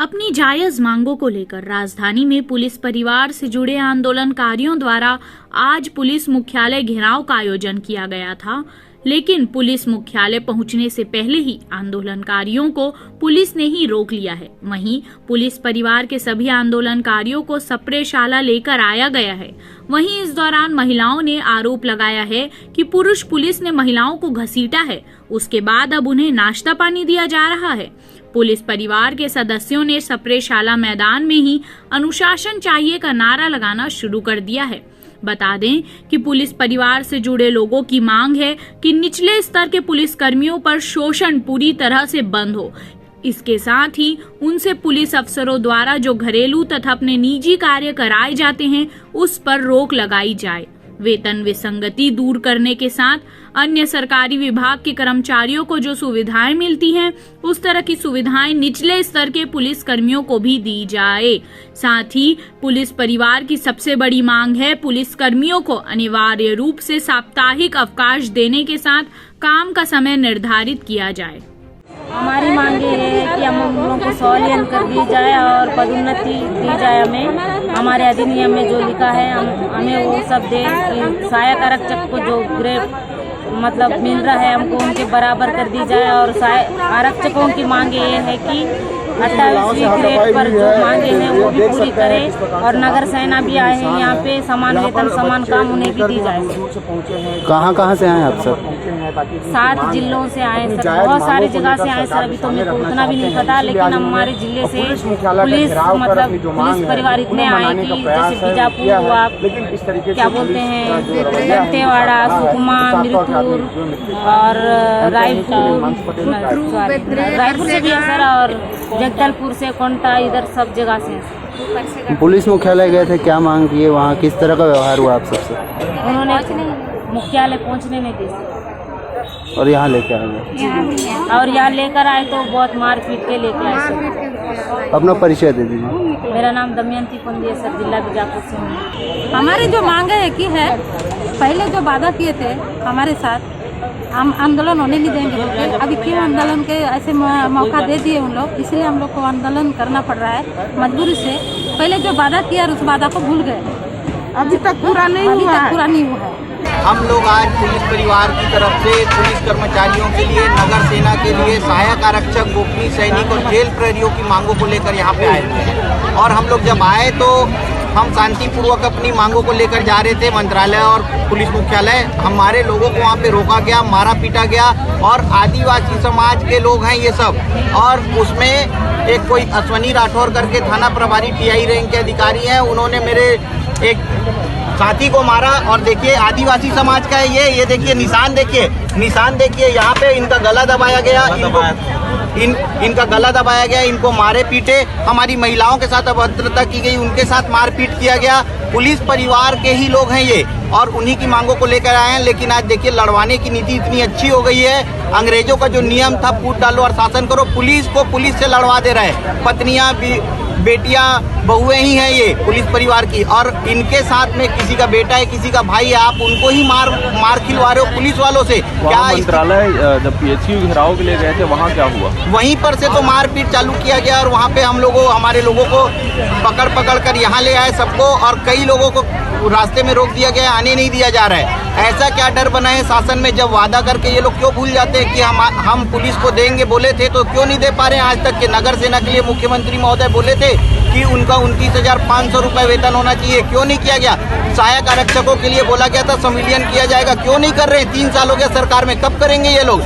अपनी जायज मांगों को लेकर राजधानी में पुलिस परिवार से जुड़े आंदोलनकारियों द्वारा आज पुलिस मुख्यालय घेराव का आयोजन किया गया था, लेकिन पुलिस मुख्यालय पहुंचने से पहले ही आंदोलनकारियों को पुलिस ने ही रोक लिया है। वहीं पुलिस परिवार के सभी आंदोलनकारियों को सप्रेशाला लेकर आया गया है। वहीं इस दौरान महिलाओं ने आरोप लगाया है कि पुरुष पुलिस ने महिलाओं को घसीटा है, उसके बाद अब उन्हें नाश्ता पानी दिया जा रहा है। पुलिस परिवार के सदस्यों ने सप्रेशाला मैदान में ही अनुशासन चाहिए का नारा लगाना शुरू कर दिया है। बता दें कि पुलिस परिवार से जुड़े लोगों की मांग है कि निचले स्तर के पुलिस कर्मियों पर शोषण पूरी तरह से बंद हो। इसके साथ ही उनसे पुलिस अफसरों द्वारा जो घरेलू तथा अपने निजी कार्य कराए जाते हैं उस पर रोक लगाई जाए। वेतन विसंगति दूर करने के साथ अन्य सरकारी विभाग के कर्मचारियों को जो सुविधाएं मिलती हैं उस तरह की सुविधाएं निचले स्तर के पुलिस कर्मियों को भी दी जाए। साथ ही पुलिस परिवार की सबसे बड़ी मांग है पुलिस कर्मियों को अनिवार्य रूप से साप्ताहिक अवकाश देने के साथ काम का समय निर्धारित किया जाए। हमारी मांग ये है कि हम लोगों को सहूलियत कर दी जाए और पदोन्नति दी जाए। हमें हमारे अधिनियम में जो लिखा है हमें वो सब दे कि सहायक आरक्षक को जो ग्रेड मतलब मिल रहा है हमको उनके बराबर कर दी जाए। और आरक्षकों की मांग ये है कि 28वीं ग्रेड पर जो मांगे हैं वो भी पूरी करें और नगर सेना भी आए हैं यहाँ पे, समान वेतन समान काम उन्हें भी दी जाए। कहाँ से आए आप सर? 7 जिलों से आए सर, बहुत सारी जगह से आए सर। अभी तो मेरे को उतना भी नहीं पता, लेकिन हमारे जिले से पुलिस मतलब पुलिस परिवार इतने आए कि जैसे बीजापुर हुआ, क्या बोलते हैं, दंतेवाड़ा, सुकमा, मिर्तुर और रायपुर से भी है सर, और जगदलपुर से, कोंटा, इधर सब जगह से। पुलिस मुख्यालय गए थे, क्या मांग किए? वहाँ किस तरह का व्यवहार हुआ आप सबसे? उन्होंने मुख्यालय पहुँचने में दी और यहाँ लेके आ गए और यहाँ लेकर आए तो बहुत मार पीट के लेके आए। अपना परिचय दे दीजिए। मेरा नाम दमयंती पंडी है सर, जिला बीजापुर से हूँ। हमारी जो मांग है कि है पहले जो वादा किए थे हमारे साथ हम आंदोलन होने नहीं देंगे बोलते, अभी क्यों आंदोलन के ऐसे मौका दे दिए उन लोग, इसलिए हम लोग को आंदोलन करना पड़ रहा है मजबूरी से। पहले जो वादा किया उस वादा को भूल गए, अभी तक पूरा नहीं हुआ है। हम लोग आज पुलिस परिवार की तरफ से पुलिस कर्मचारियों के लिए, नगर सेना के लिए, सहायक आरक्षक, गोपनीय सैनिक और जेल प्रहरियों की मांगों को लेकर यहाँ पे आए थे। और हम लोग जब आए तो हम शांतिपूर्वक अपनी मांगों को लेकर जा रहे थे मंत्रालय और पुलिस मुख्यालय। हमारे लोगों को वहाँ पे रोका गया, मारा पीटा गया और आदिवासी समाज के लोग हैं ये सब। और उसमें एक कोई अश्वनी राठौर करके थाना प्रभारी टीआई रैंक के अधिकारी हैं, उन्होंने मेरे एक साथी को मारा। और देखिए आदिवासी समाज का है ये देखिए निशान देखिए यहाँ पे इनका गला दबाया गया, इनका गला दबाया गया, इनको मारे पीटे। हमारी महिलाओं के साथ अभद्रता की गई, उनके साथ मारपीट किया गया। पुलिस परिवार के ही लोग हैं ये और उन्हीं की मांगों को लेकर आए हैं। लेकिन आज देखिए लड़वाने की नीति इतनी अच्छी हो गई है। अंग्रेजों का जो नियम था फूट डालो और शासन करो, पुलिस को पुलिस से लड़वा दे रहे हैं। पत्नियां बेटियां बहुएं ही हैं ये पुलिस परिवार की, और इनके साथ में किसी का बेटा है, किसी का भाई है, आप उनको ही मार खिलवा रहे हो पुलिस वालों से। क्या मंत्रालय जब पीएचयू घेराव के लिए गए थे वहाँ क्या हुआ? वहीं पर से तो मारपीट चालू किया गया और वहाँ पे हमारे लोगों को पकड़ कर यहाँ ले आए सबको, और कई लोगों को रास्ते में रोक दिया गया, आने नहीं दिया जा रहा है। ऐसा क्या डर बना है शासन में? जब वादा करके ये लोग क्यों भूल जाते हैं कि हम पुलिस को देंगे बोले थे तो क्यों नहीं दे पा रहे हैं आज तक? के नगर सेना के लिए मुख्यमंत्री महोदय बोले थे कि उनका 29,500 रुपये वेतन होना चाहिए, क्यों नहीं किया गया? सहायक आरक्षकों के लिए बोला गया था संविलियन किया जाएगा, क्यों नहीं कर रहे? 3 साल हो गया सरकार में, कब करेंगे ये लोग?